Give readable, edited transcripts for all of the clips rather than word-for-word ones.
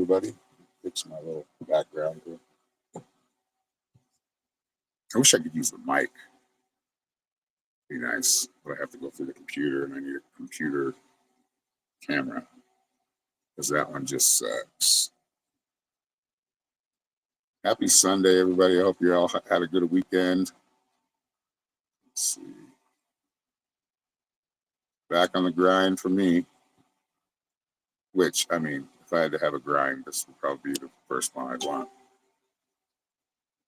everybody. Fix my little background here. I wish I could use the mic. Be nice, but I have to go through the computer, and I need a computer camera because that one just sucks. Happy Sunday, everybody. I hope you all had a good weekend. Let's see. Back on the grind for me, which, I mean, if I had to have a grind, this would probably be the first one I'd want.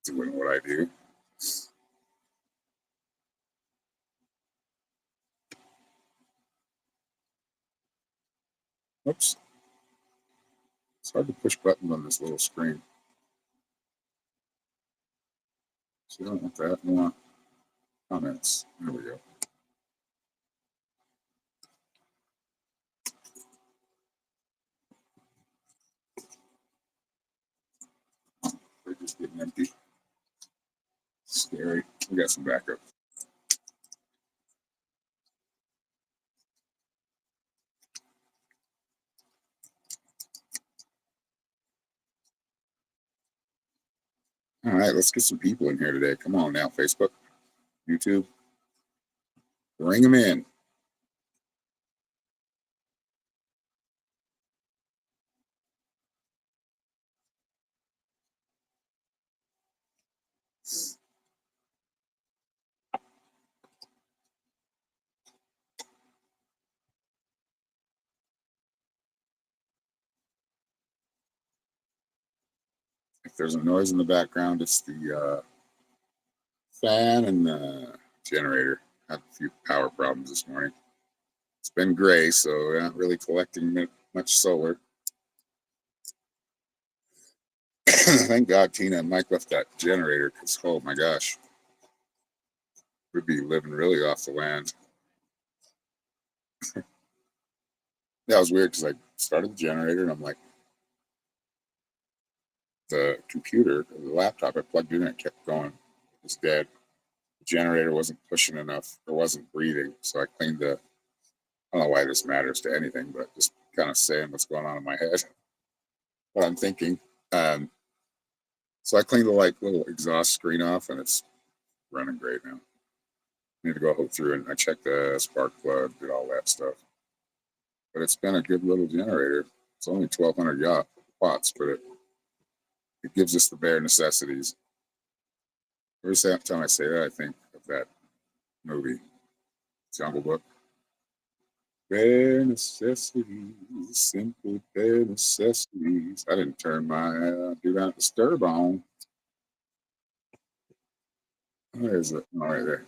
Doing what I do. Oops. It's hard to push buttons on this little screen. So I don't want that. I want comments. There we go. They're just getting empty. Scary. We got some backup. All right, let's get some people in here today. Come on now, Facebook, YouTube. Bring them in. If there's a noise in the background, it's the fan and the generator. Had a few power problems this morning. It's been gray, so we're not really collecting much solar. Thank God Tina and Mike left that generator because, oh my gosh, we'd be living really off the land. That was weird because I started the generator and I'm like, the computer, the laptop I plugged in, it kept going. It was dead. The generator wasn't pushing enough or wasn't breathing. So I cleaned the, I don't know why this matters to anything, but just kind of saying what's going on in my head, what I'm thinking. So I cleaned the little exhaust screen off and it's running great now. I need to go through and I checked the spark plug, did all that stuff. But it's been a good little generator. It's only 1,200 watts, but it gives us the bare necessities. Every time I say that, I think of that movie, Jungle Book. Bare necessities, simple bare necessities. I didn't turn my do not disturb on. Where is it? Oh, right there.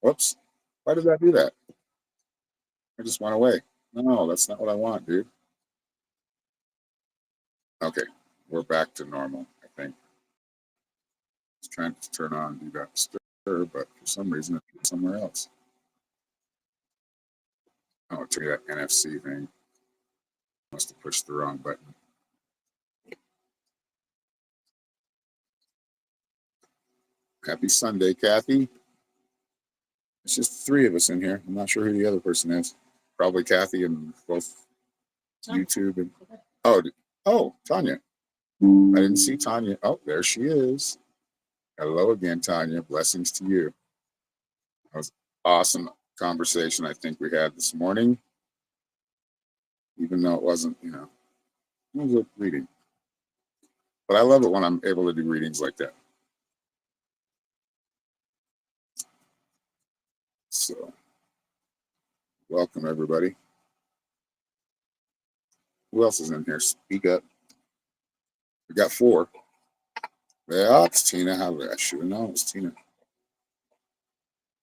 Whoops. Why did I do that? I just went away. No, that's not what I want, dude. Okay, we're back to normal, I think. I was trying to turn on do not disturb, but for some reason it's somewhere else. Oh, it took me that NFC thing. Must have pushed the wrong button. Happy Sunday, Kathy. It's just three of us in here. I'm not sure who the other person is. Probably Kathy and both YouTube and Tanya. I didn't see Tanya. Oh, there she is. Hello again, Tanya. Blessings to you. That was awesome conversation I think we had this morning. Even though it wasn't, it was a reading. But I love it when I'm able to do readings like that. So, welcome everybody. Who else is in here? Speak up. We got 4. Yeah, it's Tina. I should have known it was Tina.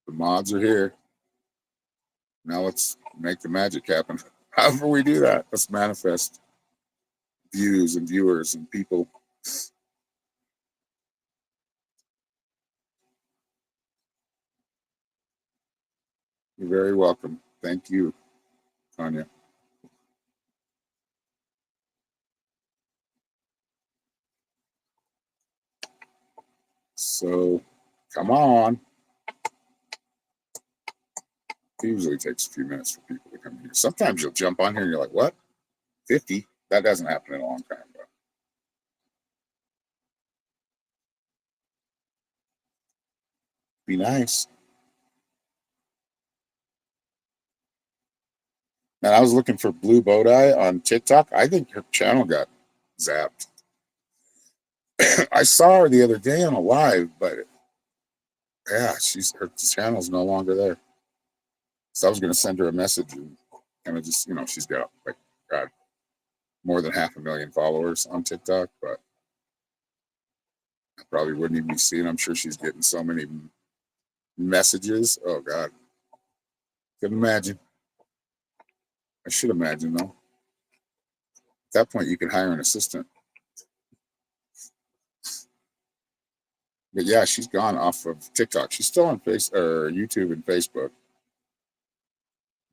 The mods are here. Now let's make the magic happen. However we do that, let's manifest views and viewers and people. You're very welcome. Thank you, Tanya. So, come on. It usually takes a few minutes for people to come here. Sometimes you'll jump on here and you're like, what? 50? That doesn't happen in a long time. But be nice. And I was looking for Blue Boat Eye on TikTok. I think her channel got zapped. I saw her the other day on a live, but yeah, her channel's no longer there. So I was gonna send her a message and kind of just, she's got like God, more than 500,000 followers on TikTok, but I probably wouldn't even be seeing. I'm sure she's getting so many messages. Oh God, couldn't imagine. I should imagine though. At that point, you can hire an assistant. But yeah, she's gone off of TikTok. She's still on YouTube and Facebook,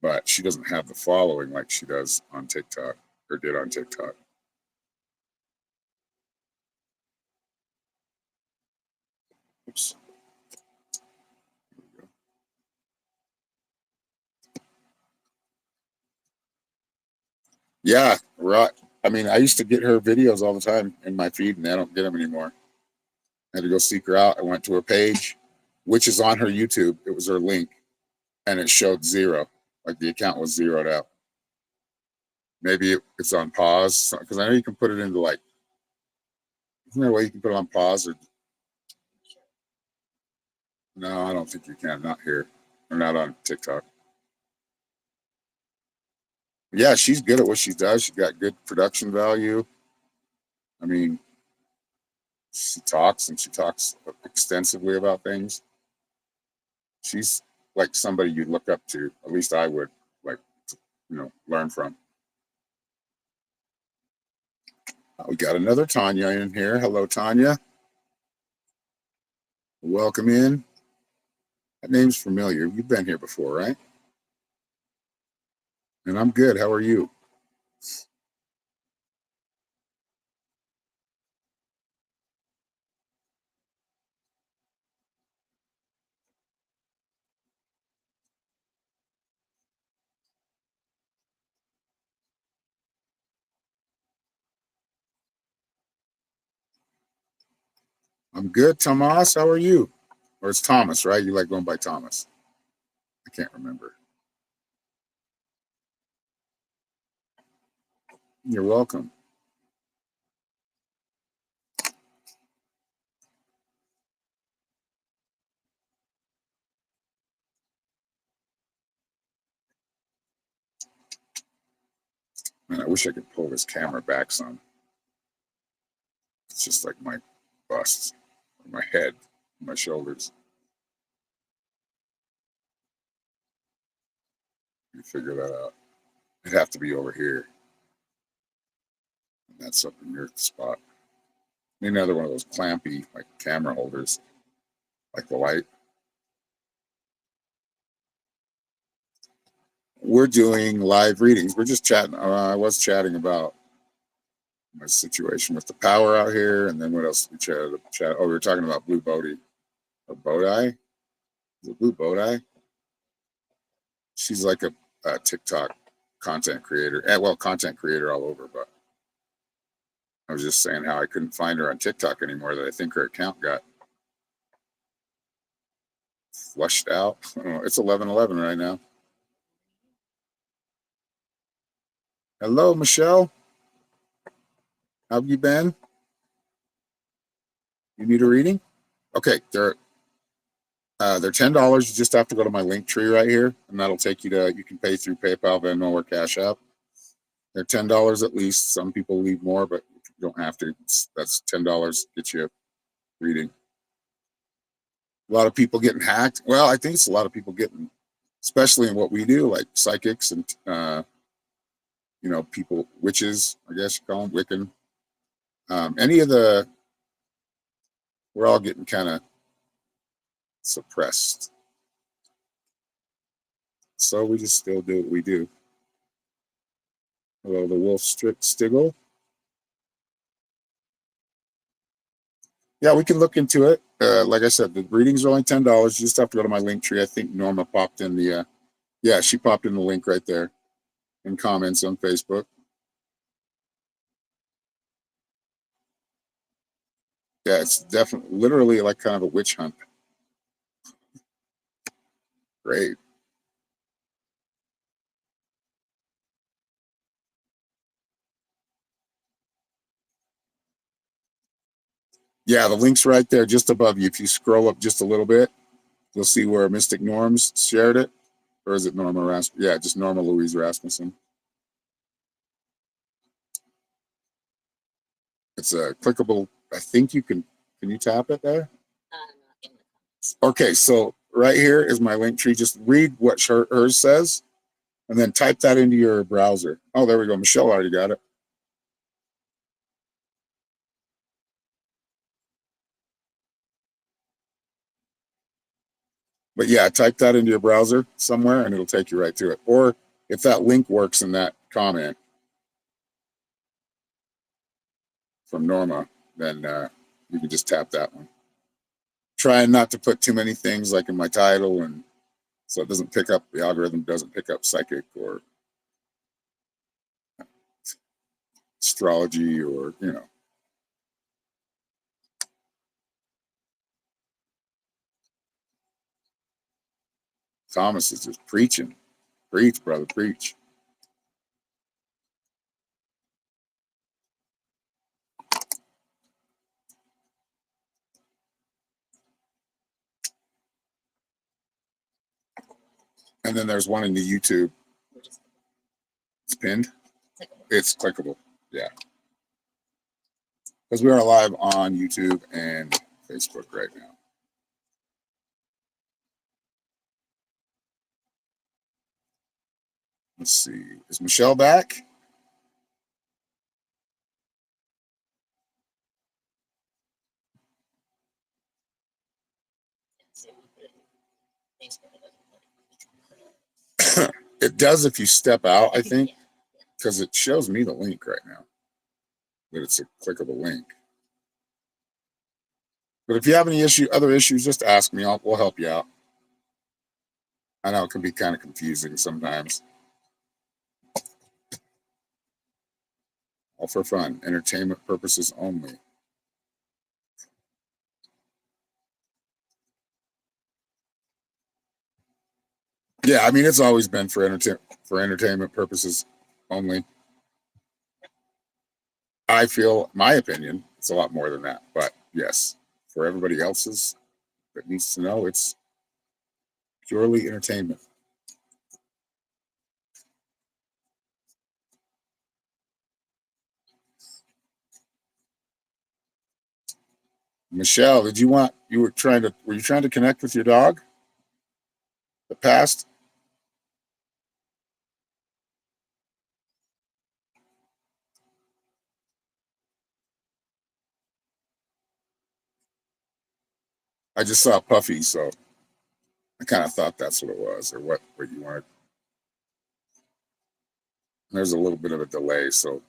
but she doesn't have the following like she does on TikTok or did on TikTok. Oops. Yeah, right. I mean, I used to get her videos all the time in my feed, and I don't get them anymore. I had to go seek her out. I went to her page, which is on her YouTube. It was her link, and it showed zero. Like the account was zeroed out. Maybe it's on pause because I know you can put it into like. Isn't there a way you can put it on pause or? No, I don't think you can. Not here, or not on TikTok. Yeah, she's good at what she does. She's got good production value. I mean, she talks extensively about things. She's like somebody you'd look up to. At least I would like, learn from. We got another Tanya in here. Hello, Tanya. Welcome in. That name's familiar. You've been here before, right? And I'm good. How are you? I'm good. Tomas, how are you? Or it's Thomas, right? You like going by Thomas. I can't remember. You're welcome. Man, I wish I could pull this camera back some. It's just like my bust, my head, my shoulders. You figure that out. It'd have to be over here. And that's up in your spot. Need another one of those clampy, like camera holders, like the light. We're doing live readings. We're just chatting. I was chatting about my situation with the power out here, and then what else did we chat? Oh, we were talking about Blue Bodie or Boat Eye. Is it Blue Boat Eye? She's like a TikTok content creator. Well, content creator all over, but I was just saying how I couldn't find her on TikTok anymore. That I think her account got flushed out. It's 11:11 right now. Hello, Michelle. How have you been? You need a reading? Okay, they're $10. You just have to go to my link tree right here, and that'll take you to. You can pay through PayPal, Venmo, or Cash App. They're $10 at least. Some people leave more, but you don't have to. That's $10 get you a reading. A lot of people getting hacked. Well, I think it's a lot of people getting, especially in what we do, like psychics and people, witches. I guess you call them Wiccan. Any of the, we're all getting kind of suppressed. So we just still do what we do. Hello, the Wolf Stigl. Yeah, we can look into it. Like I said, the readings are only $10. You just have to go to my link tree. I think Norma popped in the. Yeah, she popped in the link right there in comments on Facebook. Yeah, it's definitely literally like kind of a witch hunt. Great. Yeah, the link's right there just above you. If you scroll up just a little bit, you'll see where Mystic Norms shared it. Or is it Norma Rasmussen? Yeah, just Norma Louise Rasmussen. It's a clickable. I think you can you tap it there? Okay, so right here is my link tree. Just read what hers says and then type that into your browser. Oh, there we go. Michelle already got it. But yeah, type that into your browser somewhere and it'll take you right to it. Or if that link works in that comment from Norma, then you can just tap that one. Trying not to put too many things like in my title, and so it doesn't pick up, the algorithm doesn't pick up psychic or astrology or, you know. Thomas is just preaching. Preach, brother, preach. And then there's one in the YouTube. It's pinned. It's clickable. Yeah. Because we are live on YouTube and Facebook right now. Let's see. Is Michelle back? It does if you step out, I think, because it shows me the link right now. That it's a clickable link. But if you have any other issues, just ask me. We'll help you out. I know it can be kind of confusing sometimes. All for fun, entertainment purposes only. Yeah, I mean it's always been for entertainment purposes only. I feel, my opinion, it's a lot more than that. But yes, for everybody else's that needs to know, it's purely entertainment. Michelle, you were trying to connect with your dog? The past? I just saw Puffy, so I kind of thought that's what it was, or what you wanted. There's a little bit of a delay, so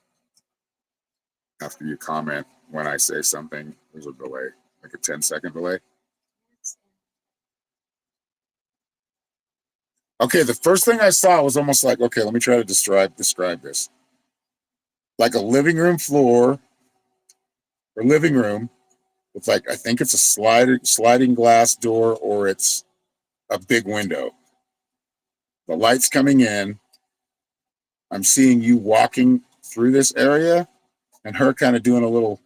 after you comment when I say something, there's a delay, like a 10-second delay. Okay, the first thing I saw was almost like, okay, let me try to describe this. Like a living room floor or living room with, like, I think it's a sliding glass door or it's a big window. The light's coming in. I'm seeing you walking through this area and her kind of doing a little,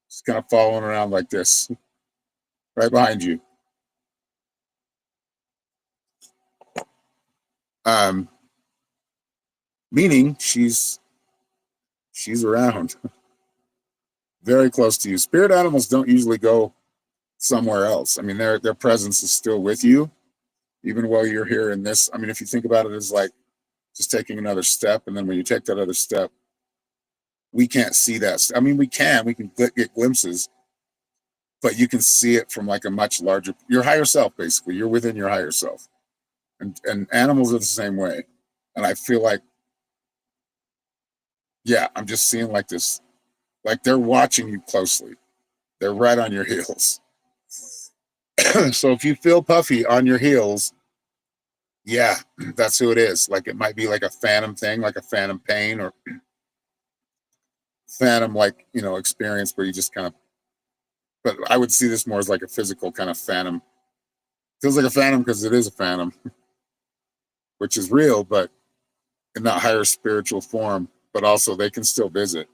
just kind of following around like this, right behind you. Um, Meaning she's around, very close to you. Spirit animals don't usually go somewhere else. I mean, their presence is still with you, even while you're here in this. I mean, if you think about it as like just taking another step, and then when you take that other step, we can't see that. I mean, we can get glimpses, but you can see it from like a much larger, your higher self. Basically, you're within your higher self, and animals are the same way. And I feel like, yeah, I'm just seeing like this, like they're watching you closely. They're right on your heels. So if you feel Puffy on your heels, yeah, that's who it is. Like it might be like a phantom thing, like a phantom pain or phantom, like, experience where you just kind of, but I would see this more as like a physical kind of phantom. Feels like a phantom because it is a phantom. which is real, but in that higher spiritual form. But also, they can still visit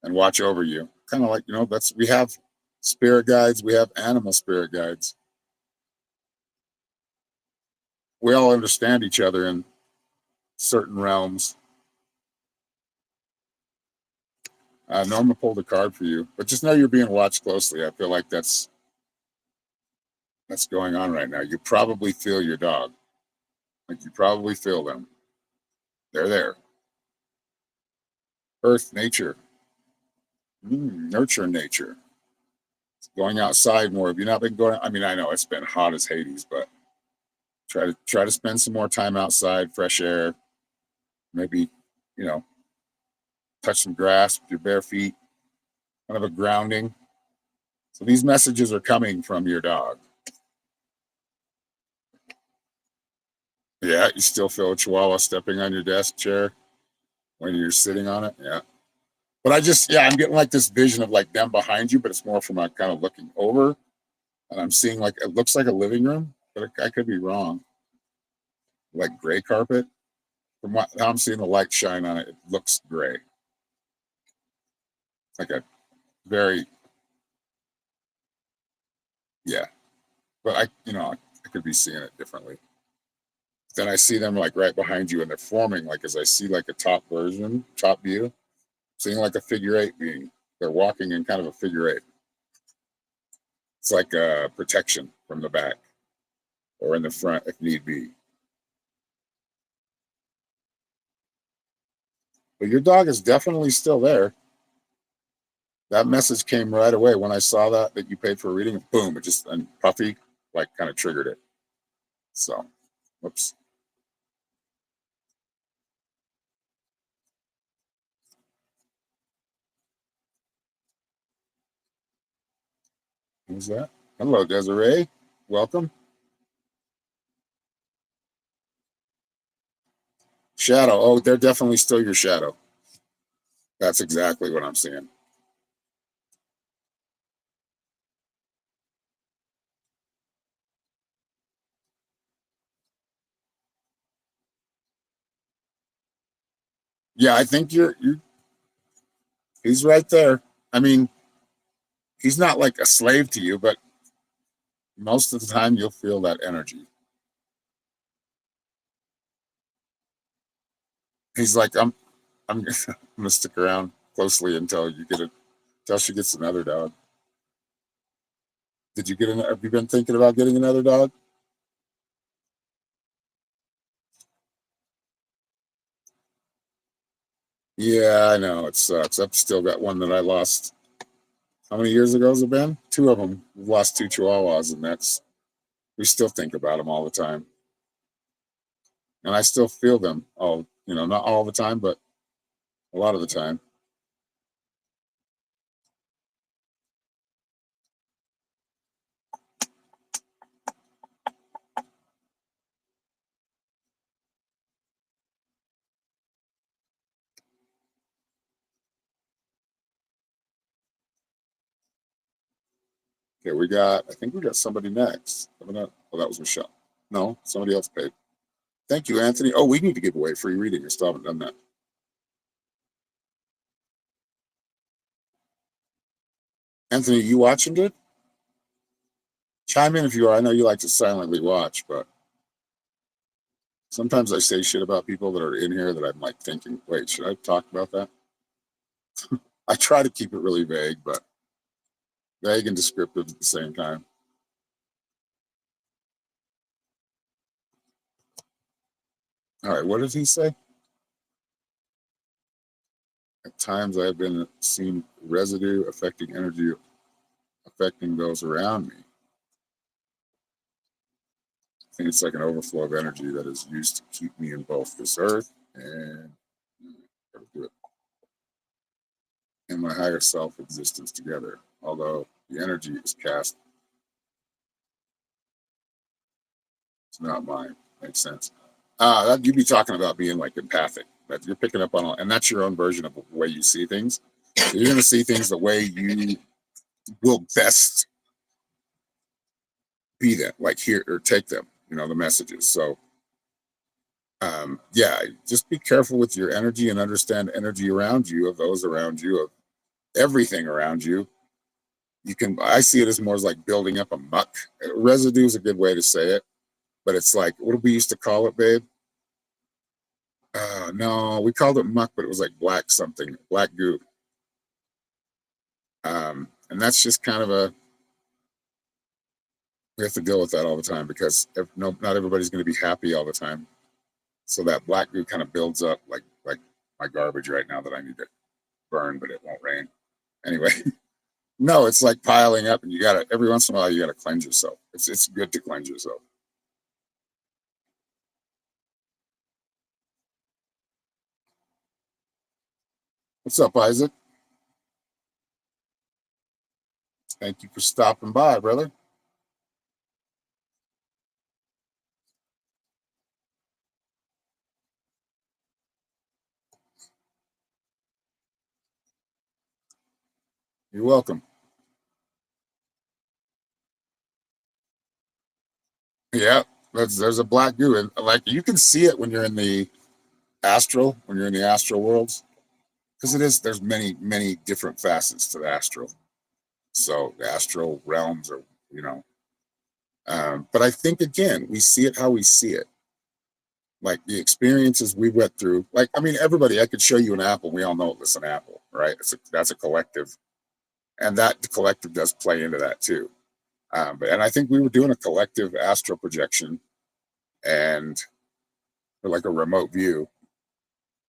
and watch over you. Kind of like, that's we have spirit guides, we have animal spirit guides. We all understand each other in certain realms. Norma pulled a card for you, but just know you're being watched closely. I feel like that's going on right now. You probably feel your dog. Like you probably feel them. They're there. Earth, nature, nurture nature. Going outside more. Have you not been going? I mean, I know it's been hot as Hades, but try to spend some more time outside, fresh air. Maybe, you know, touch some grass with your bare feet. Kind of a grounding. So these messages are coming from your dog. Yeah, you still feel a chihuahua stepping on your desk chair when you're sitting on it. Yeah. But I'm getting like this vision of like them behind you, but it's more from like kind of looking over. And I'm seeing like, it looks like a living room, but I could be wrong. Like gray carpet. From how I'm seeing the light shine on it, it looks gray. Like a very, yeah. But I could be seeing it differently. Then I see them like right behind you and they're forming like as I see like a top view, seeing like a figure eight being. They're walking in kind of a figure eight. It's like protection from the back or in the front if need be. But your dog is definitely still there. That message came right away when I saw that you paid for a reading. Boom! It just and Puffy like kind of triggered it. So, whoops. Who's that? Hello, Desiree. Welcome. Shadow. Oh, they're definitely still your shadow. That's exactly what I'm seeing. Yeah, I think he's right there. I mean, he's not like a slave to you, but most of the time you'll feel that energy. He's like, I'm gonna stick around closely until she gets another dog. Have you been thinking about getting another dog? Yeah, I know it sucks. I've still got one that I lost. How many years ago has it been? Two of them. We've lost two Chihuahuas, and we still think about them all the time. And I still feel them all, not all the time, but a lot of the time. Okay, I think we got somebody next. Oh, that was Michelle. No, somebody else paid. Thank you, Anthony. Oh, we need to give away free reading. I still haven't done that. Anthony, you watching it? Chime in if you are. I know you like to silently watch, but sometimes I say shit about people that are in here that I'm like thinking, wait, should I talk about that? I try to keep it really vague, but vague and descriptive at the same time. All right, what did he say? At times I've been seen residue affecting energy affecting those around me. I think it's like an overflow of energy that is used to keep me in both this earth and and my higher self existence together. Although the energy is cast, it's not mine. Makes sense. That you'd be talking about being like empathic. That you're picking up on, and that's your own version of the way you see things. You're going to see things the way you will best be them, like hear or take them. The messages. So Yeah, just be careful with your energy and understand energy around you, of those around you, of everything around you. I see it as more as like building up a muck. Residue is a good way to say it, but it's like, what did we used to call it, babe? No, we called it muck, but it was like black something, black goo. And that's just kind of we have to deal with that all the time because no, not everybody's going to be happy all the time. So that black goo kind of builds up like my garbage right now that I need to burn, but it won't rain. Anyway, no, it's like piling up, and you got to every once in a while you got to cleanse yourself. It's good to cleanse yourself. What's up, Isaac? Thank you for stopping by, brother. You're welcome. Yeah, there's a black goo, and like you can see it when you're in the when you're in the astral worlds, because it is there's many different facets to the astral. So the astral realms are, you know, but I think again we see it how we see it. Like the experiences we went through. Like I mean, everybody. I could show you an apple. We all know it's an apple, right? That's a collective, and that the collective does play into that too. And I think we were doing a collective astral projection and like a remote view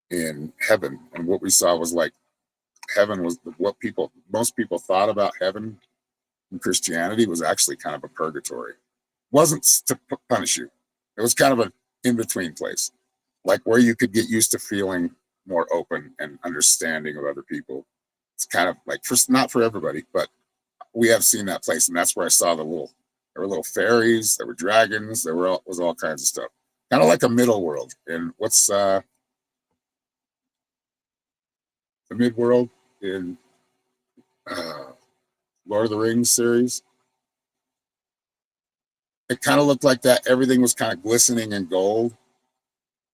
in heaven, and what we saw was like heaven was what most people thought about heaven in Christianity was actually kind of a purgatory. It wasn't to punish you. It was kind of an in between place, like where you could get used to feeling more open and understanding of other people. It's kind of like not for everybody, but we have seen that place, and that's where I saw there were little fairies, there were dragons, was all kinds of stuff, kind of like a middle world. And what's the mid world in uh, Lord of the Rings series? It kind of looked like that. Everything was kind of glistening in gold.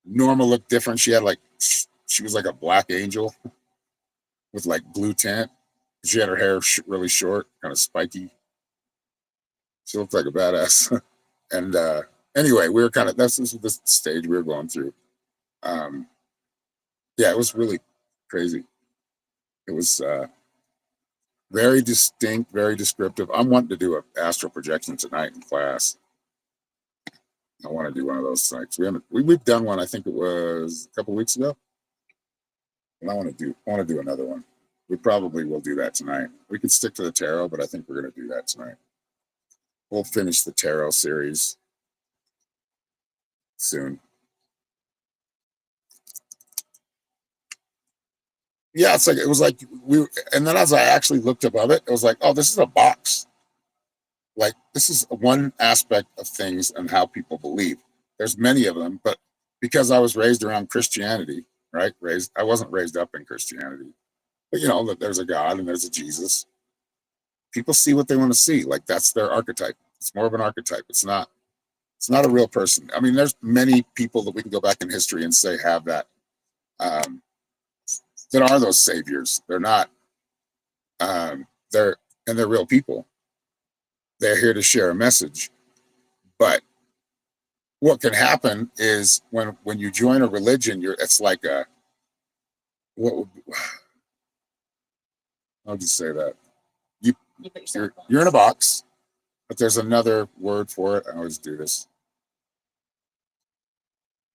Norma looked different. She was like a black angel with like blue tint. She had her hair really short, kind of spiky. She looked like a badass. And anyway, we were kind of this is the stage we were going through. Um, yeah, it was really crazy. It was very distinct, very descriptive. I'm wanting to do an astral projection tonight in class. I want to do one of those nights. We've done one. I think it was a couple weeks ago. And I want to do another one. We probably will do that tonight. We could stick to the tarot, but I think we're going to do that tonight. We'll finish the tarot series soon. Yeah, it's like it was like and then as I actually looked above it, it was like, oh, this is a box. Like this is one aspect of things and how people believe. There's many of them, but because I was raised around Christianity, right? I wasn't raised up in Christianity, but you know that there's a God and there's a Jesus. People see what they want to see. Like that's their archetype. It's more of an archetype. It's not a real person. I mean, there's many people that we can go back in history and say have that um, that are those saviors. They're not. They're real people. They're here to share a message. But what can happen is when you join a religion, it's like a what would I'll just say that you you're in a box, but there's another word for it. I always do this.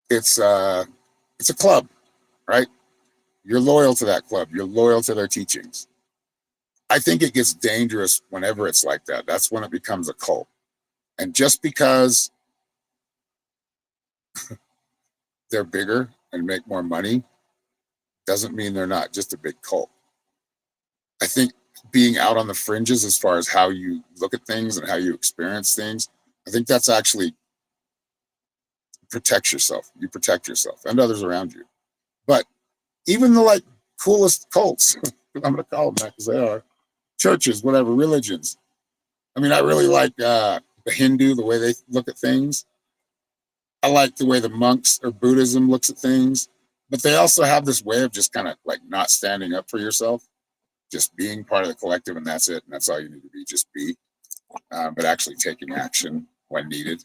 It's it's a club, right? You're loyal to that club. You're loyal to their teachings. I think it gets dangerous whenever it's like that. That's when it becomes a cult. And just because they're bigger and make more money doesn't mean they're not just a big cult. I think being out on the fringes as far as how you look at things and how you experience things, I think that's actually protects yourself. You protect yourself and others around you. But even the like coolest cults, I'm going to call them that because they are churches, whatever religions. I mean, I really like the Hindu, the way they look at things. I like the way the monks or Buddhism looks at things, but they also have this way of just kind of like not standing up for yourself, just being part of the collective, and that's it. And that's all you need to be, just be, but actually taking action when needed.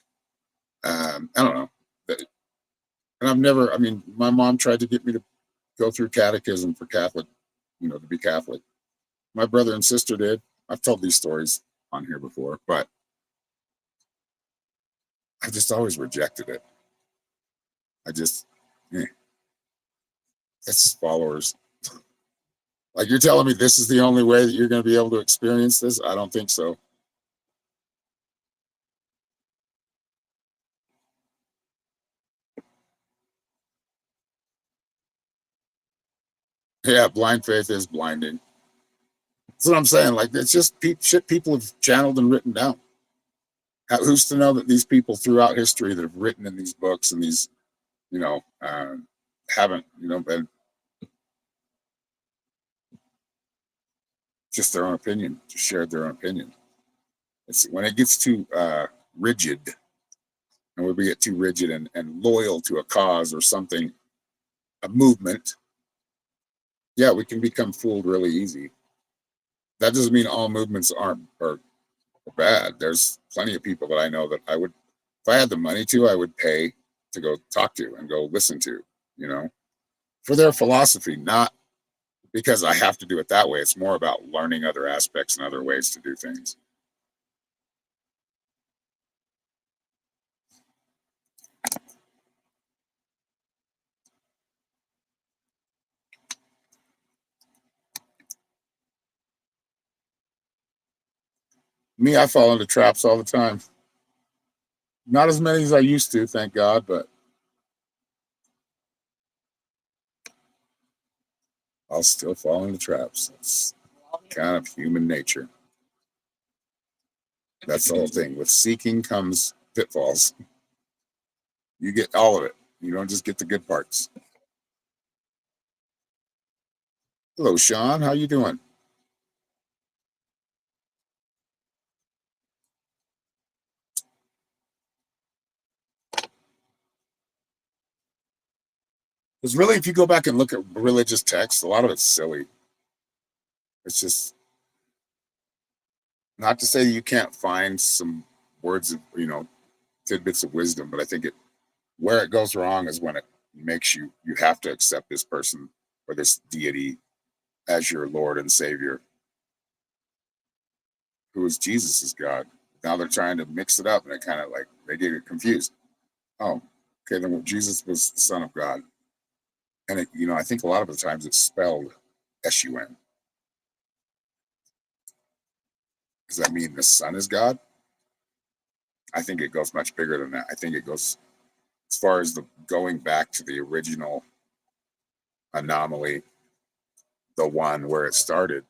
I don't know. And I've never, I mean, my mom tried to get me to go through catechism for Catholic, to be Catholic. My brother and sister did. I've told these stories on here before, but I just always rejected it. I just, eh, it's followers. Like you're telling me this is the only way that you're going to be able to experience this? I don't think so. Yeah, blind faith is blinding. That's what I'm saying. Like it's just shit people have channeled and written down. Who's to know that these people throughout history that have written in these books and these, you know, uh, haven't, been just their own opinion, just shared their own opinion. It's when it gets too rigid, and when we get too rigid and loyal to a cause or something, a movement, yeah, we can become fooled really easy. That doesn't mean all movements aren't are bad. There's plenty of people that I know that I would, if I had the money to, I would pay to go talk to and go listen to, you know, for their philosophy, not because I have to do it that way. It's more about learning other aspects and other ways to do things. Me, I fall into traps all the time. Not as many as I used to, thank God, but I'll still fall into traps. It's kind of human nature. That's the whole thing. With seeking comes pitfalls. You get all of it. You don't just get the good parts. Hello, Sean. How you doing? Because really, if you go back and look at religious texts, a lot of it's silly. It's just not to say you can't find some words of, tidbits of wisdom, but I think where it goes wrong is when it makes you have to accept this person or this deity as your Lord and Savior, who is Jesus is God. Now they're trying to mix it up, and it kind of like they get confused. Oh, okay, then Jesus was the Son of God, and I think a lot of the times it's spelled S-U-N. Does that mean the Son is God? I think it goes much bigger than that. I think it goes as far as the going back to the original anomaly, the one where it started,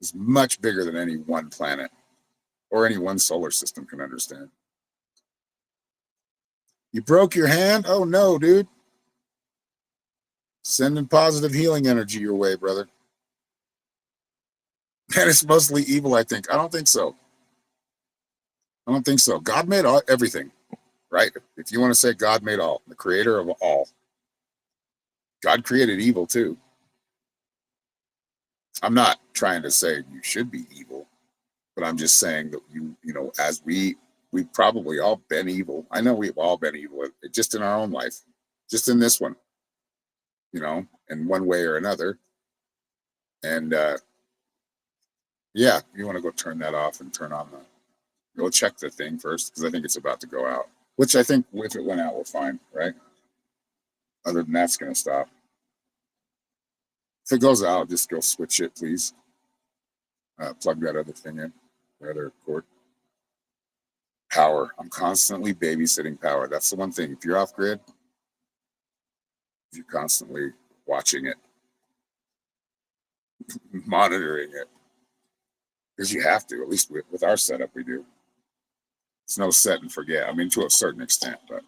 is much bigger than any one planet or any one solar system can understand. You broke your hand? Oh no, dude. Sending positive healing energy your way, brother. And it's mostly evil, I think. I don't think so. I don't think so. God made everything, right? If you want to say God made all, the creator of all, God created evil too. I'm not trying to say you should be evil, but I'm just saying that as we've probably all been evil. I know we've all been evil, just in our own life, just in this one, in one way or another. And yeah, you want to go turn that off and turn on go check the thing first because I think it's about to go out. Which I think if it went out, we're fine, right? Other than that's going to stop. If it goes out, just go switch it, please. Plug that other thing in, the other cord. Power. I'm constantly babysitting power. That's the one thing. If you're off grid, you're constantly watching it, monitoring it, because you have to. At least with our setup, we do. It's no set and forget. I mean, to a certain extent, but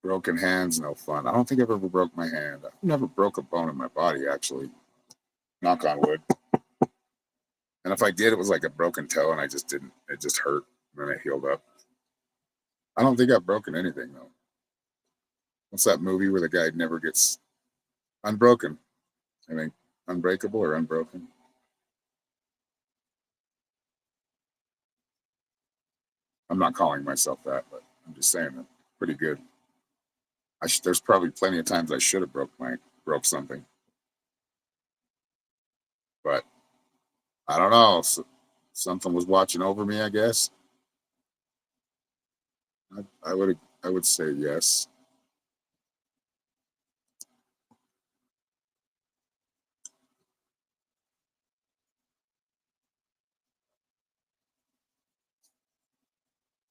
Broken hands, no fun. I don't think I've ever broke my hand. I've never broke a bone in my body, actually. Knock on wood. And if I did, it was like a broken toe, and I just didn't. It just hurt, and then it healed up. I don't think I've broken anything though. What's that movie where the guy never gets unbroken? I think unbreakable or unbroken. I'm not calling myself that, but I'm just saying that pretty good. There's probably plenty of times I should have broke something, but I don't know. Something was watching over me, I guess. I would say yes.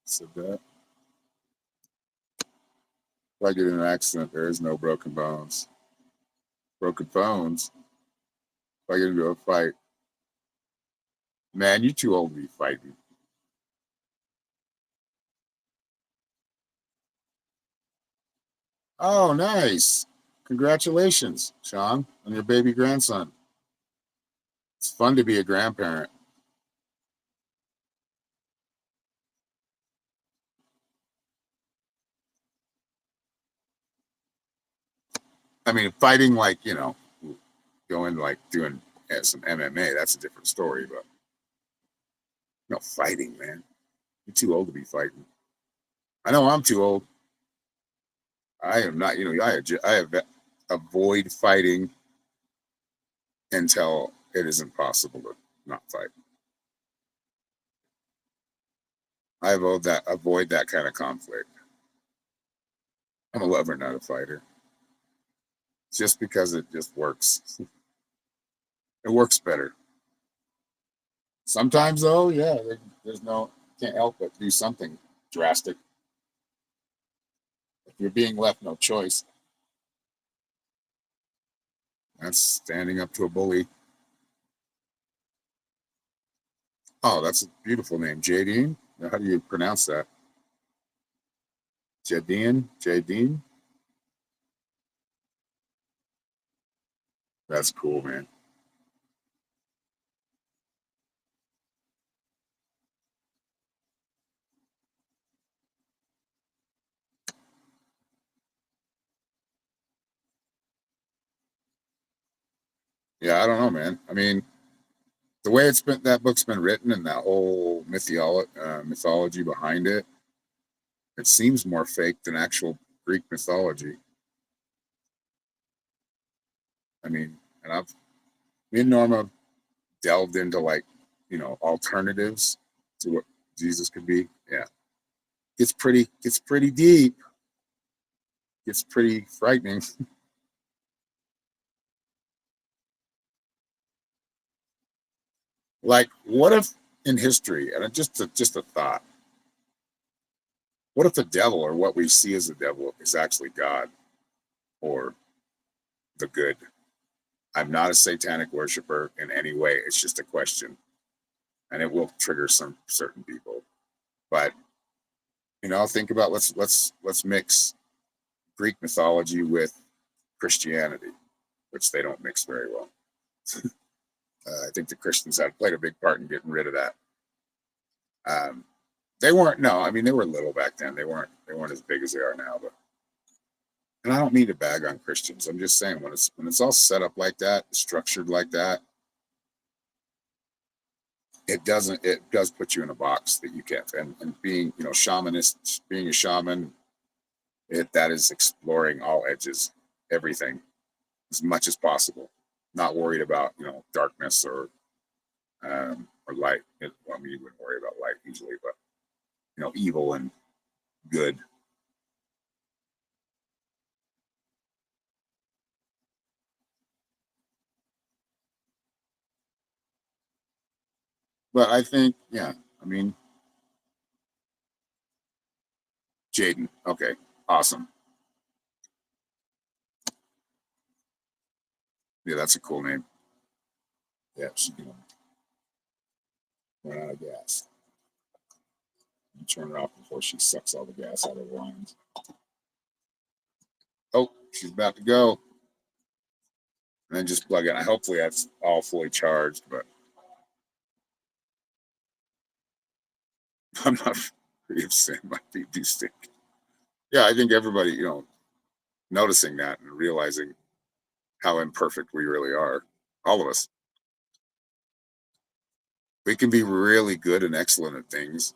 Said that. If I get in an accident, there is no broken bones. Broken bones. If I get into a fight, man, you're too old to be fighting. Oh, nice. Congratulations, Sean, on your baby grandson. It's fun to be a grandparent. I mean, fighting like, going like doing some MMA, that's a different story, but fighting, man. You're too old to be fighting. I know I'm too old. I am not, I have avoid fighting until it is impossible to not fight. I avoid that kind of conflict. I'm a lover, not a fighter. Just because it just works. It works better. Sometimes though, yeah, there's no can't help but do something drastic. If you're being left no choice, that's standing up to a bully. Oh, that's a beautiful name, Jadine. How do you pronounce that? Jadine. That's cool, man. Yeah, I don't know, man. I mean, the way that book's been written and that whole mythology behind it, it seems more fake than actual Greek mythology. I mean, and me and Norma delved into like, alternatives to what Jesus could be. Yeah, gets pretty deep. Gets pretty frightening. Like, what if in history, and just a thought, what if the devil or what we see as the devil is actually God or the good? I'm not a satanic worshiper in any way. It's just a question, and it will trigger some certain people. But think about let's mix Greek mythology with Christianity, which they don't mix very well. I think the Christians had played a big part in getting rid of that. Um, they weren't. No, I mean they were little back then. They weren't as big as they are now. But and I don't mean to bag on Christians. I'm just saying when it's all set up like that, structured like that, it does put you in a box that you can't. And being shamanist, being a shaman, that is exploring all edges, everything as much as possible. Not worried about darkness or light. Well, I mean, you wouldn't worry about light usually, but evil and good. But I think, yeah, I mean, Jaden. Okay, awesome. Yeah, that's a cool name. Yeah, she's gonna run out of gas. You turn her off before she sucks all the gas out of the lines. she's about to go. And then just plug in. Hopefully that's all fully charged, but I'm not free of sin. My feet do stink. Yeah, I think everybody, noticing that and realizing how imperfect we really are, all of us. We can be really good and excellent at things,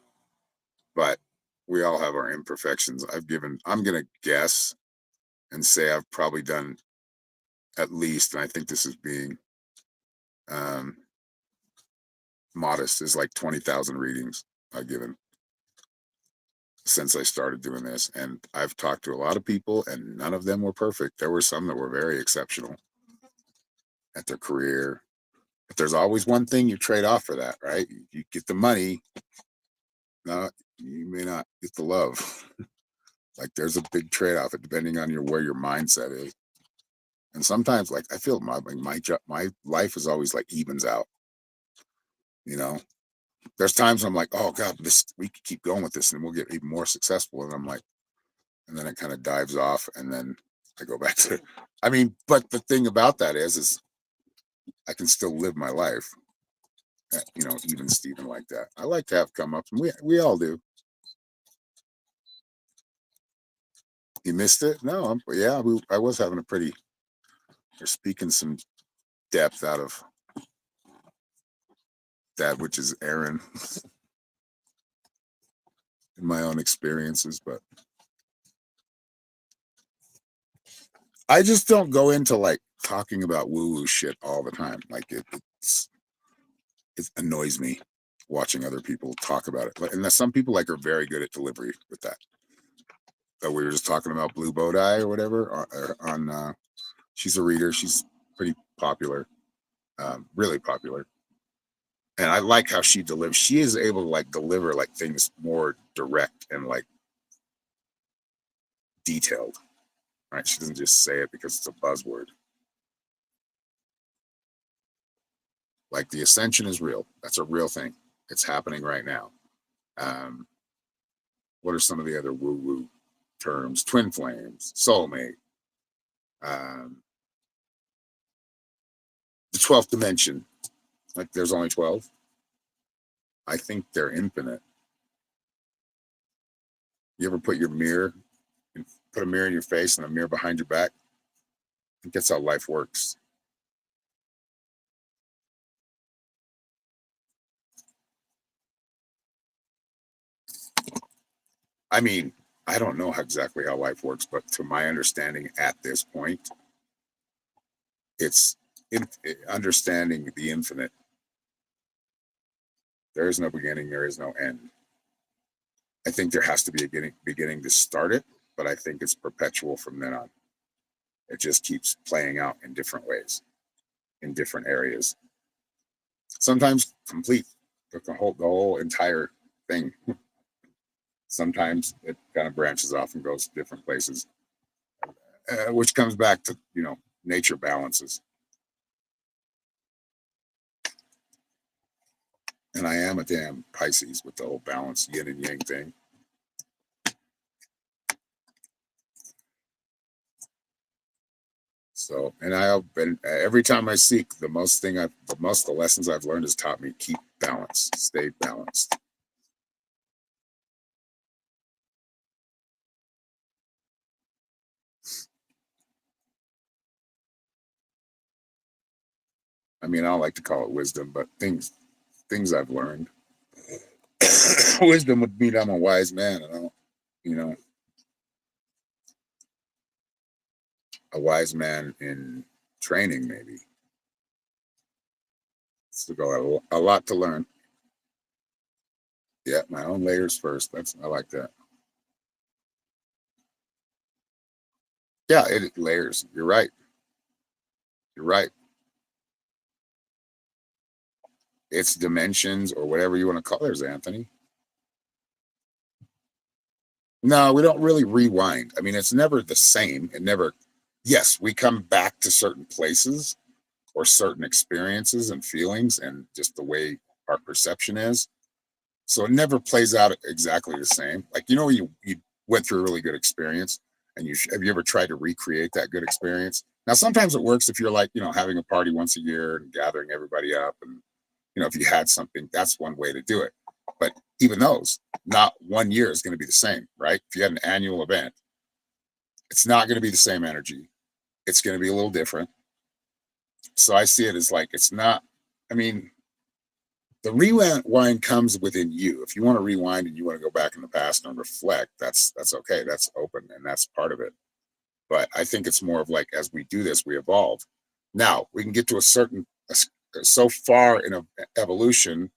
but we all have our imperfections. I'm going to guess and say I've probably done at least, and I think this is being um, modest, is like 20,000 readings I've given since I started doing this. And I've talked to a lot of people, and none of them were perfect. There were some that were very exceptional at their career. But there's always one thing you trade off for that, right? You get the money, no, you may not get the love. Like there's a big trade off depending on where your mindset is. And sometimes, like I feel my life is always like evens out. You know, there's times I'm like, oh God, we could keep going with this and we'll get even more successful. And I'm like, and then it kind of dives off, and then I go back to. I mean, but the thing about that is I can still live my life. Even Steven like that. I like to have come ups, and we all do. You missed it? No, yeah, I was having a pretty. They're speaking some depth out of that, which is Aaron, in my own experiences, but I just don't go into like talking about woo-woo shit all the time. Like it annoys me watching other people talk about it. And some people like are very good at delivery with that. But we were just talking about Blue Bodai or whatever on she's a reader. She's pretty popular, really popular. And I like how she delivers. She is able to like deliver like things more direct and like detailed. Right? She doesn't just say it because it's a buzzword. Like the ascension is real. That's a real thing. It's happening right now. Um, what are some of the other woo-woo terms? Twin flames, soulmate, um, the 12th dimension. Like there's only 12. I think they're infinite. You ever put a mirror in your face and a mirror behind your back? I think that's how life works. I mean, I don't know exactly how life works, but to my understanding at this point, it's understanding the infinite. There is no beginning, there is no end. I think there has to be a beginning to start it, but I think it's perpetual from then on. It just keeps playing out in different ways, in different areas. Sometimes complete the whole entire thing. Sometimes it kind of branches off and goes to different places, which comes back to nature balances. And I am a damn Pisces with the whole balance yin and yang thing. So, and I've been every time I seek, the lessons I've learned has taught me keep balance, stay balanced. I mean, I don't like to call it wisdom, but things I've learned. Wisdom would mean I'm a wise man, and I don't, a wise man in training, maybe. Still got a lot to learn. Yeah, my own layers first. I like that. Yeah, it layers. You're right. You're right. It's dimensions or whatever you want to call it, Anthony. No, we don't really rewind. I mean, it's never the same. Yes, we come back to certain places or certain experiences and feelings and just the way our perception is. So it never plays out exactly the same. Like, you went through a really good experience And have you ever tried to recreate that good experience? Now, sometimes it works if you're like, having a party once a year and gathering everybody up. And, if you had something, that's one way to do it. But even those, not 1 year is going to be the same, right? If you had an annual event, it's not going to be the same energy. It's going to be a little different. So I see it as like, it's not, I mean, the rewind comes within you. If you want to rewind and you want to go back in the past and reflect, that's okay. That's open and that's part of it. But I think it's more of like, as we do this, we evolve. Now we can get to so far in evolution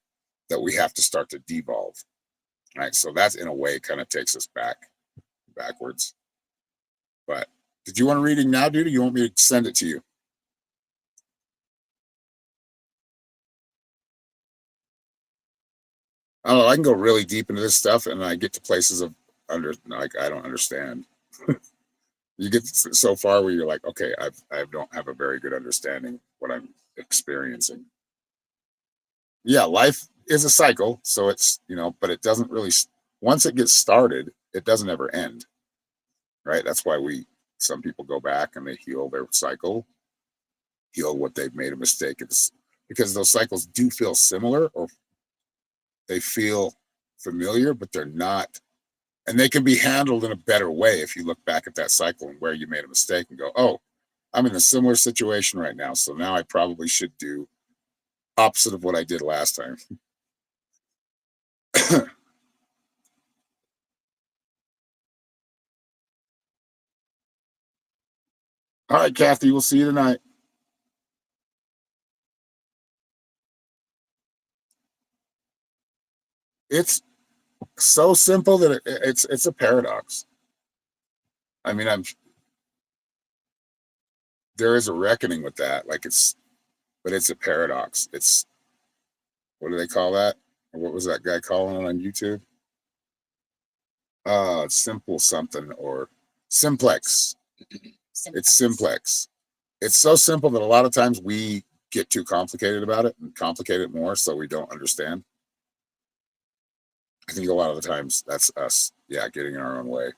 that we have to start to devolve, right? So that's in a way kind of takes us backwards. But did you want a reading now, dude? Or you want me to send it to you? I don't know. I can go really deep into this stuff, and I get to places of like I don't understand. You get so far where you're like, okay, I don't have a very good understanding of what I'm experiencing. Yeah, life is a cycle, so it's but it doesn't really. Once it gets started, it doesn't ever end, right? That's why some people go back and they heal their cycle, heal what they've made a mistake. It's because those cycles do feel similar, or they feel familiar, but they're not. And they can be handled in a better way if you look back at that cycle and where you made a mistake and go, oh, I'm in a similar situation right now. So now I probably should do opposite of what I did last time. All right, Kathy, we'll see you tonight. It's so simple that it's a paradox. I mean, there is a reckoning with that. But it's a paradox. It's what do they call that? What was that guy calling it on YouTube? Simple something or simplex. It's simplex. It's so simple that a lot of times we get too complicated about it and complicate it more so we don't understand. I think a lot of the times that's us, yeah, getting in our own way.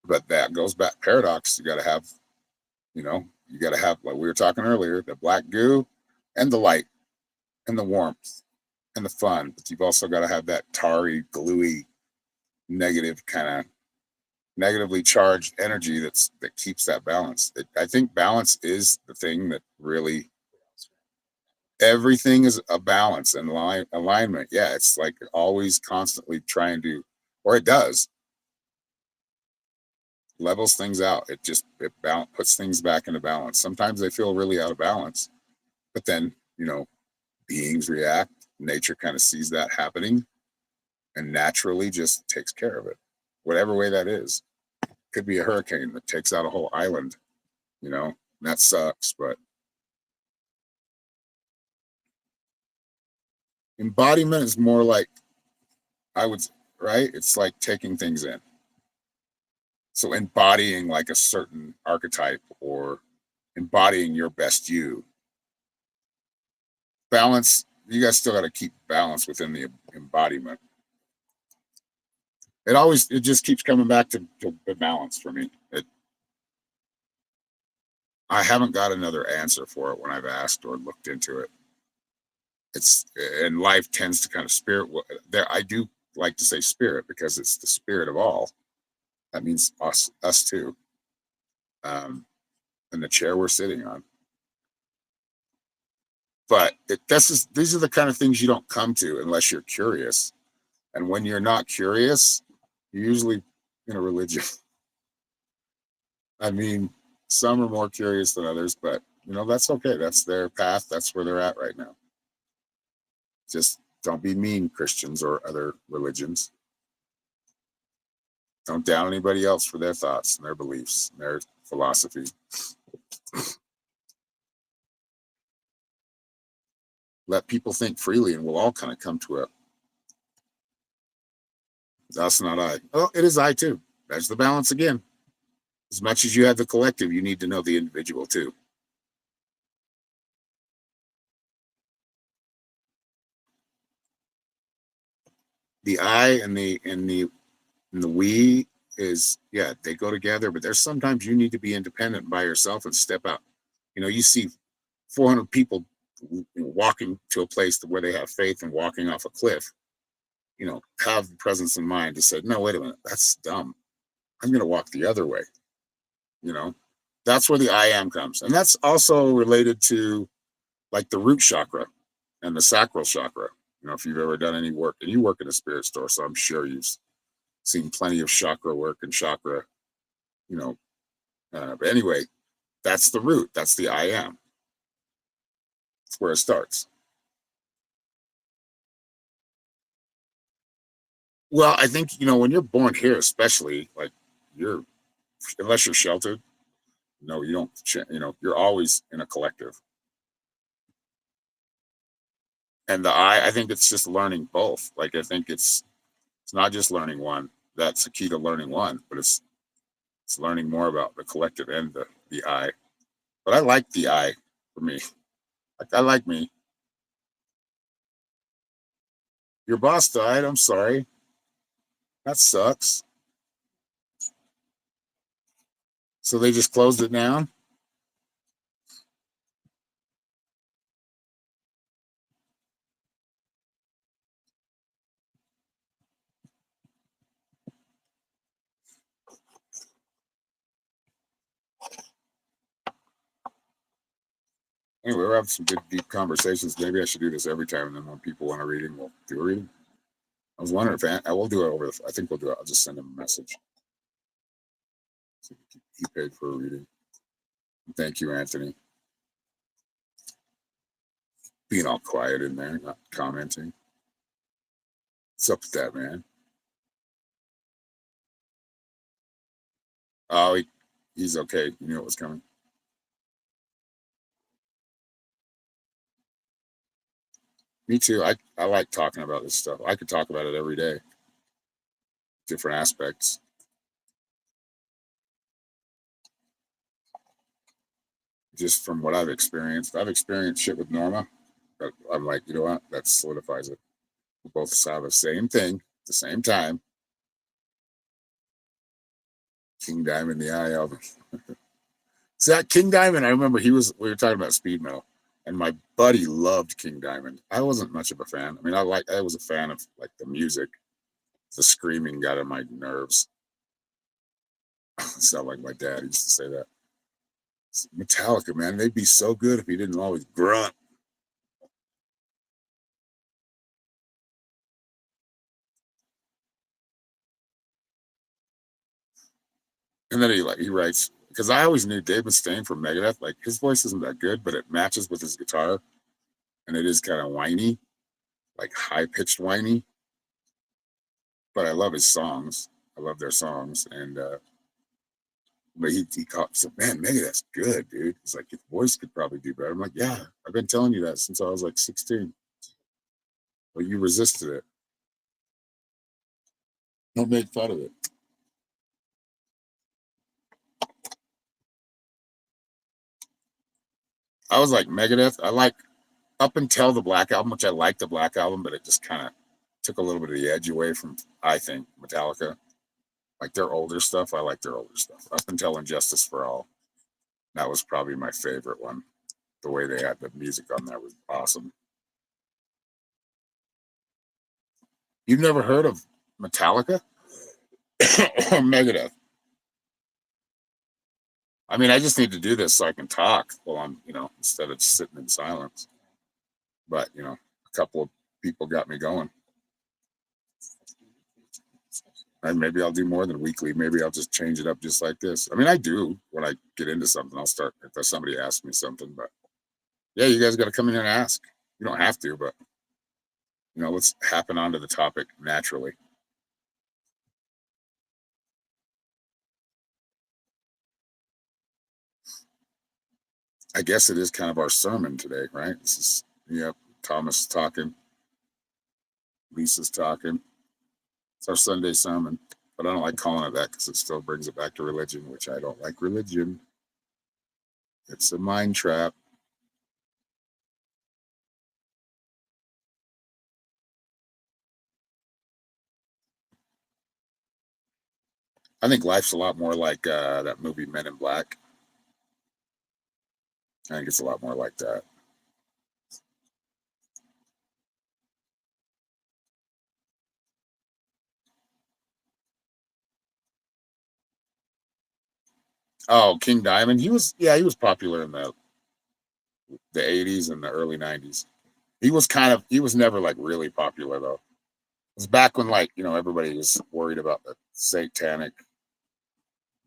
But that goes back paradox. You got to have, like we were talking earlier, the black goo and the light and the warmth and the fun. But you've also got to have that tarry, gluey, negative kind of negatively charged energy that keeps that balance. I think balance is the thing that really everything is a balance and alignment. Yeah, it's like always constantly trying to, or it does, levels things out. It puts things back into balance. Sometimes they feel really out of balance, but then beings react. Nature kind of sees that happening and naturally just takes care of it, whatever way that is. Could be a hurricane that takes out a whole island. That sucks, but embodiment is more like I would, right? It's like taking things in. So embodying like a certain archetype or embodying your best you. Balance, you guys still got to keep balance within the embodiment. It just keeps coming back to the balance for me. I haven't got another answer for it when I've asked or looked into it. It's and life tends to kind of spirit there. I do like to say spirit because it's the spirit of all. That means us too. And the chair we're sitting on. But these are the kind of things you don't come to unless you're curious. And when you're not curious, you're usually in a religion. I mean, some are more curious than others, but that's okay. That's their path. That's where they're at right now. Just don't be mean, Christians or other religions. Don't down anybody else for their thoughts and their beliefs and their philosophy. Let people think freely and we'll all kind of come to a that's not I. Oh, it is I too. That's the balance again. As much as you have the collective, you need to know the individual too. The I and the we is, yeah, they go together, but there's sometimes you need to be independent by yourself and step out. You see 400 people walking to a place where they have faith and walking off a cliff. Have the presence of mind to say, no, wait a minute, that's dumb. I'm going to walk the other way. You know, that's where the I am comes. And that's also related to like the root chakra and the sacral chakra. If you've ever done any work, and you work in a spirit store, so I'm sure you've seen plenty of chakra work and chakra, you know. But anyway, that's the root. That's the I am. That's where it starts. Well, I think, when you're born here, especially, like you're, unless you're sheltered, no, you don't, you're always in a collective. And I think it's just learning both. Like, I think it's not just learning one. That's the key to learning one, but it's learning more about the collective and the I. But I like the I for me. Like, I like me. Your boss died. I'm sorry. That sucks. So they just closed it down. Anyway, we're having some good, deep conversations. Maybe I should do this every time. And then when people want a reading, we'll do a reading. I was wondering if I will do it over. I think we'll do it. I'll just send him a message. So he paid for a reading. Thank you, Anthony. Being all quiet in there, not commenting. What's up with that, man? Oh, he's okay. You knew it was coming. Me too. I like talking about this stuff. I could talk about it every day, different aspects. Just from what I've experienced. I've experienced shit with Norma, but I'm like, you know what? That solidifies it. We both saw the same thing at the same time. King Diamond, the Eye album. See that King Diamond? I remember we were talking about speed metal, and my buddy loved King Diamond. I wasn't much of a fan. I mean, I was a fan of like the music. The screaming got on my nerves. Sound like my dad used to say that. Metallica, man, they'd be so good if he didn't always grunt. And then he writes, because I always knew Dave Mustaine from Megadeth, like his voice isn't that good, but it matches with his guitar, and it is kind of whiny, like high pitched whiny. But I love his songs. I love their songs, and but he caught said, "Man, Megadeth's good, dude." He's like, "Your voice could probably do better." I'm like, "Yeah, I've been telling you that since I was like 16, but you resisted it. Don't make fun of it." I was like Megadeth. I like up until the Black Album, which I liked the Black Album, but it just kind of took a little bit of the edge away from, I think, Metallica. Like their older stuff, I like their older stuff. Up until Injustice for All, that was probably my favorite one. The way they had the music on there was awesome. You've never heard of Metallica or Megadeth? I mean, I just need to do this so I can talk while I'm, instead of sitting in silence. But, a couple of people got me going. And maybe I'll do more than weekly. Maybe I'll just change it up just like this. I mean, I do when I get into something, I'll start if somebody asks me something. But yeah, you guys got to come in here and ask. You don't have to, but let's happen onto the topic naturally. I guess it is kind of our sermon today, right? This is, Thomas talking, Lisa's talking. It's our Sunday sermon, but I don't like calling it that because it still brings it back to religion, which I don't like religion. It's a mind trap. I think life's a lot more like that movie Men in Black. I think it's a lot more like that. Oh, King Diamond. He was popular in the 80s and the early 90s. He was never like really popular though. It was back when like, everybody was worried about the satanic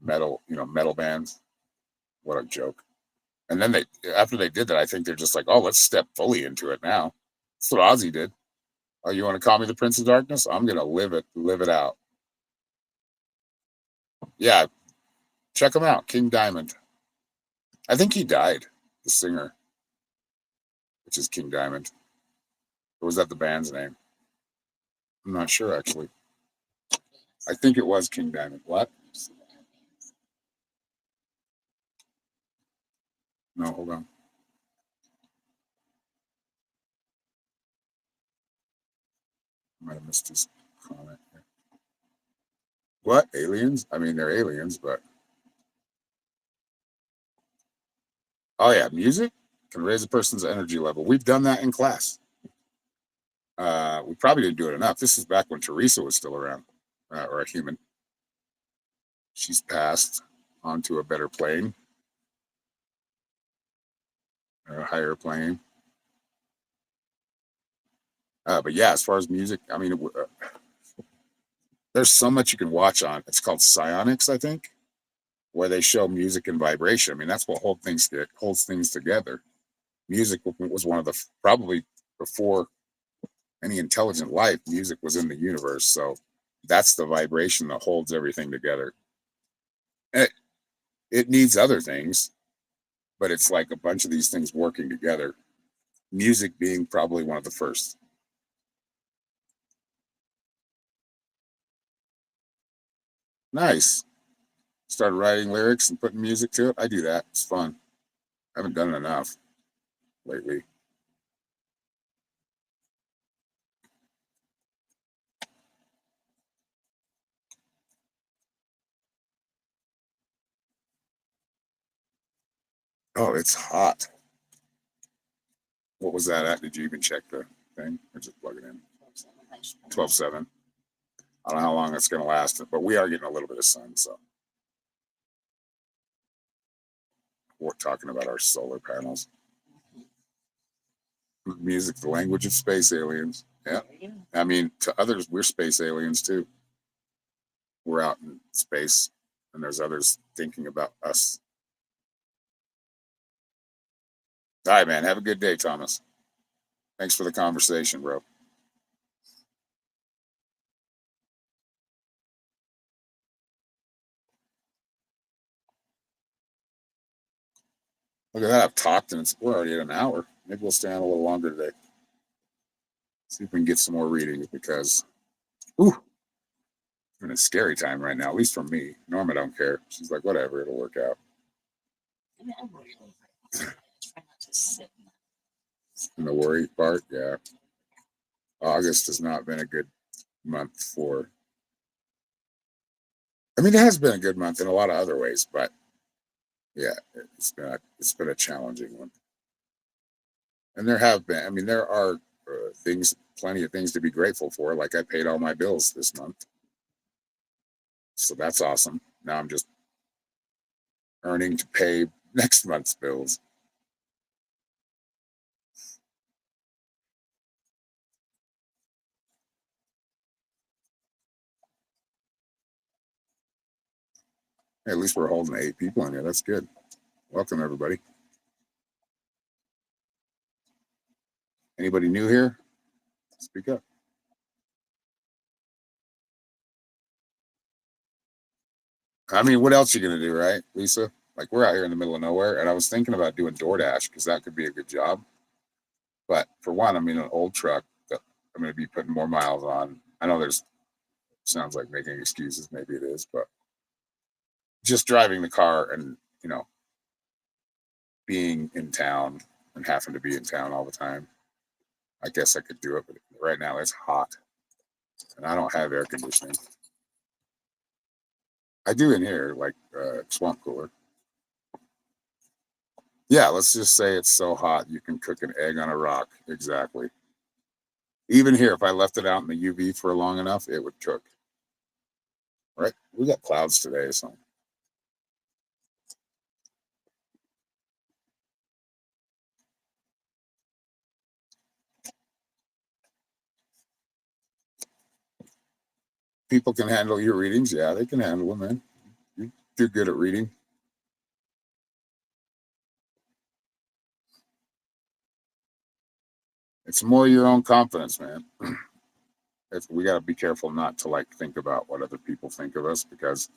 metal, metal bands. What a joke. And then after they did that, I think they're just like, oh, let's step fully into it now. That's what Ozzy did. Oh, you want to call me the Prince of Darkness? I'm gonna live it out. Yeah, check him out, King Diamond. I think he died, the singer, which is King Diamond. Or was that the band's name? I'm not sure actually. I think it was King Diamond. What? No, hold on. I might have missed his comment. What? Aliens? I mean, they're aliens, but oh yeah, music can raise a person's energy level. We've done that in class. We probably didn't do it enough. This is back when Teresa was still around, or a human. She's passed onto a better plane, or a higher plane. But yeah, as far as music, I mean, there's so much you can watch on. It's called Psionics, I think, where they show music and vibration. I mean, that's what holds things together. Music was one of the probably before any intelligent life, music was in the universe. So that's the vibration that holds everything together. It, it needs other things, but it's like a bunch of these things working together. Music being probably one of the first. Nice. Started writing lyrics and putting music to it. I do that. It's fun. I haven't done it enough lately. Oh, it's hot. What was that at? Did you even check the thing or just plug it in? 12.7. I don't know how long it's going to last, but we are getting a little bit of sun. So we're talking about our solar panels. Music, the language of space aliens. Yeah. I mean, to others, we're space aliens too. We're out in space and there's others thinking about us. All right, man. Have a good day, Thomas. Thanks for the conversation, bro. Look at that. I've talked and we're already at an hour. Maybe we'll stay on a little longer today. See if we can get some more readings because, ooh, in a scary time right now, at least for me. Norma don't care. She's like, whatever, it'll work out. And the worry part, yeah. August has not been a good month for. I mean, it has been a good month in a lot of other ways, but yeah, it's been a challenging one. And there have been. I mean, there are plenty of things to be grateful for. Like I paid all my bills this month, so that's awesome. Now I'm just earning to pay next month's bills. Hey, at least we're holding 8 people in here. That's good. Welcome everybody. Anybody new here? Speak up. I mean, what else are you gonna do, right, Lisa? Like we're out here in the middle of nowhere, and I was thinking about doing DoorDash because that could be a good job. But for one, I'm in an old truck that I'm gonna be putting more miles on. I know there's sounds like making excuses, maybe it is, but just driving the car and being in town and having to be in town all the time. I guess I could do it, but right now it's hot and I don't have air conditioning. I do in here, like swamp cooler. Yeah, let's just say it's so hot you can cook an egg on a rock. Exactly. Even here, if I left it out in the UV for long enough, it would cook. Right? We got clouds today, so people can handle your readings. Yeah, they can handle them, man. You do good at reading. It's more your own confidence, man. We got to be careful not to like think about what other people think of us because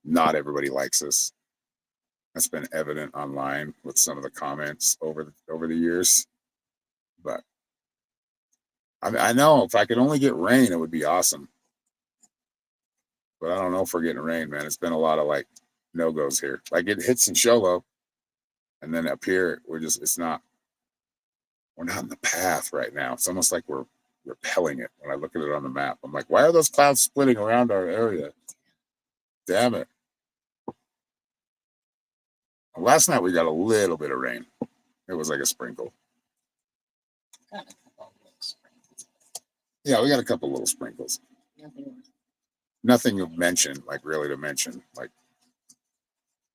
not everybody likes us. That's been evident online with some of the comments over the years. But I know if I could only get rain, it would be awesome. But I don't know if we're getting rain, man. It's been a lot of like no goes here. Like it hits in Sholo, and then up here we're not in the path right now. It's almost like we're repelling it. When I look at it on the map, I'm like, why are those clouds splitting around our area? Damn it! Last night we got a little bit of rain. It was like a sprinkle. Yeah, we got a couple little sprinkles. Nothing of mention, like really to mention, like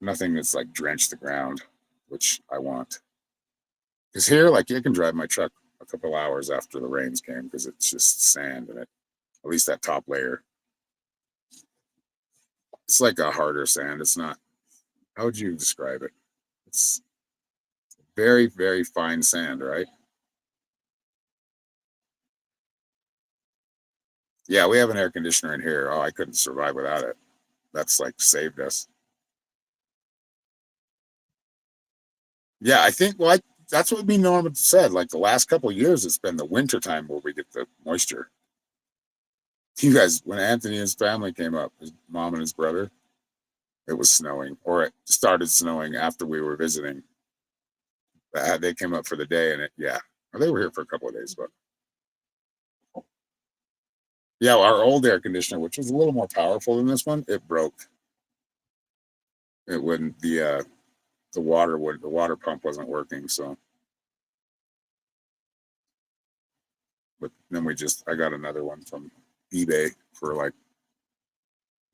nothing that's like drenched the ground, which I want. Because here, like you can drive my truck a couple hours after the rains came because it's just sand in it. At least that top layer. It's like a harder sand. It's not. How would you describe it? It's very, very fine sand, right? Yeah, we have an air conditioner in here. Oh, I couldn't survive without it. That's like saved us. Yeah, I think that's what me Norman said. Like the last couple of years, it's been the winter time where we get the moisture. You guys, when Anthony and his family came up, his mom and his brother, it was snowing, or it started snowing after we were visiting. They came up for the day, and yeah, well, they were here for a couple of days, but yeah, our old air conditioner, which was a little more powerful than this one, it broke. It wouldn't the water pump wasn't working, so but then I got another one from eBay for like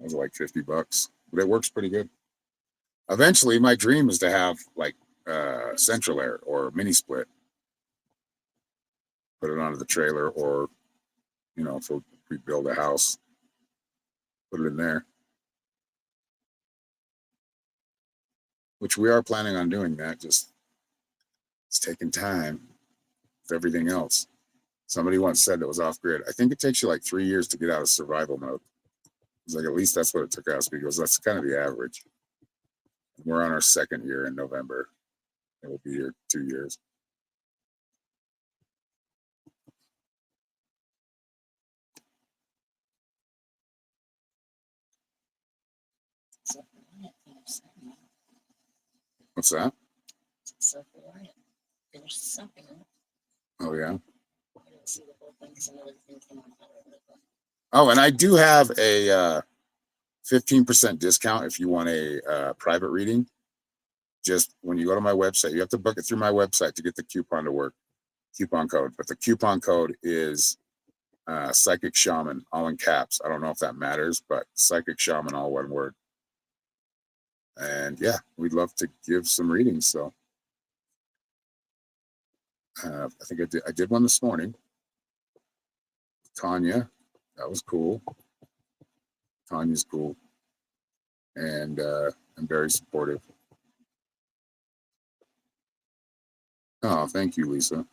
it was like $50, but it works pretty good. Eventually, my dream is to have like central air or mini split, put it onto the trailer, or if we build a house, put it in there, which we are planning on doing that. Just it's taking time with everything else. Somebody once said it was off grid. I think it takes you like 3 years to get out of survival mode. It's like at least that's what it took us because that's kind of the average. We're on our second year in November. It will be here 2 years. What's that? Oh yeah. Oh, and I do have a 15% discount if you want a private reading. Just when you go to my website, you have to book it through my website to get the coupon to work. Coupon code, but the coupon code is Psychic Shaman, all in caps. I don't know if that matters, but Psychic Shaman, all one word. And yeah, we'd love to give some readings. So I think I did one this morning. Tanya, that was cool. Tanya's cool, and very supportive. Oh, thank you, Lisa.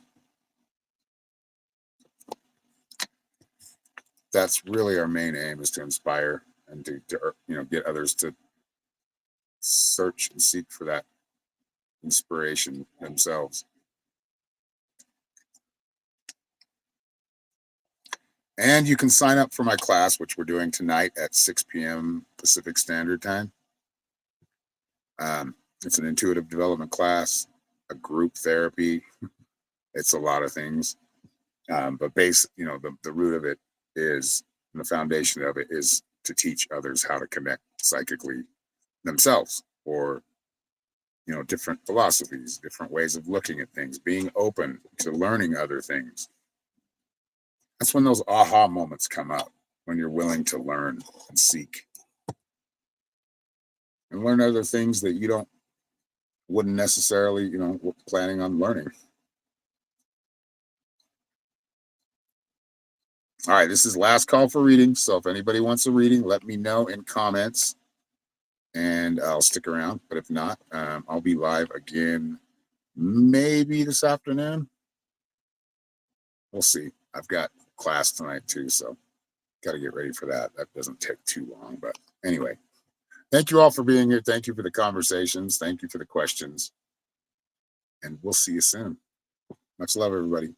That's really our main aim is to inspire and to get others to search and seek for that inspiration themselves. And you can sign up for my class, which we're doing tonight at 6 p.m. Pacific Standard Time. It's an intuitive development class, a group therapy. It's a lot of things. But the root of it is, and the foundation of it is to teach others how to connect psychically themselves, or different philosophies, different ways of looking at things, being open to learning other things. That's when those aha moments come up, when you're willing to learn and seek and learn other things that you wouldn't necessarily, planning on learning. All right, this is last call for reading. So if anybody wants a reading, let me know in comments and I'll stick around. But if not, I'll be live again maybe this afternoon. We'll see. I've got class tonight too, so got to get ready for that. That doesn't take too long. But anyway, thank you all for being here. Thank you for the conversations. Thank you for the questions. And we'll see you soon. Much love, everybody.